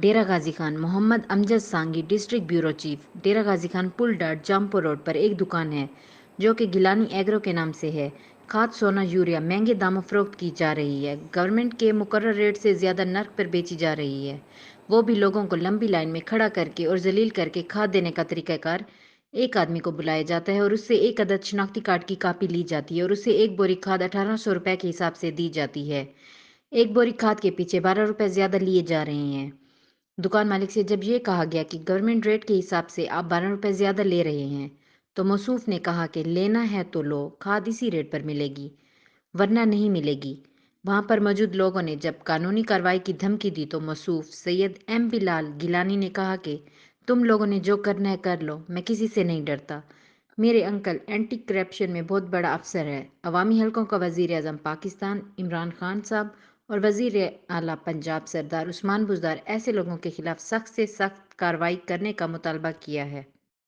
ڈیرہ غازی خان محمد امجد سانگھی district bureau chief. Dera Ghazi Khan پل dot Jampur road پر ایک دکان ہے جو کہ گیلانی ایگرو کے نام سے ہے۔ کھاد سونا یوریا مہنگے داموں فروخت کی جا رہی ہے۔ گورنمنٹ کے مقرر ریٹ سے زیادہ نرخ پر بیچی جا رہی ہے، وہ بھی لوگوں کو لمبی لائن میں کھڑا کر کے اور ذلیل کر کے کھاد دینے کا طریقہ کار۔ ایک آدمی کو بلایا جاتا ہے اور اس سے ایک عدد شناختی کارڈ کی کاپی لی جاتی ہے اور اسے ایک بوری کھاد 1800 روپے کے حساب سے دی جاتی ہے۔ ایک بوری کھاد کے پیچھے 12 روپے زیادہ لیے جا رہے ہیں۔ دکان مالک سے جب یہ کہا گیا کہ گورنمنٹ ریٹ کے حساب سے آپ 12 روپے زیادہ لے رہے ہیں تو موصوف نے کہا کہ لینا ہے تو لو، کھاد اسی ریٹ پر ملے گی ورنہ نہیں ملے گی۔ وہاں پر موجود لوگوں نے جب قانونی کارروائی کی دھمکی دی تو موصوف سید ایم بلال گیلانی نے کہا کہ تم لوگوں نے جو کرنا ہے کر لو، میں کسی سے نہیں ڈرتا۔ میرے انکل اینٹی کرپشن میں بہت بڑا افسر ہے، عوامی حلقوں کا وزیر اعظم پاکستان عمران خان صاحب اور وزیر اعلیٰ پنجاب سردار عثمان بزدار ایسے لوگوں کے خلاف سخت سے سخت کارروائی کرنے کا مطالبہ کیا ہے۔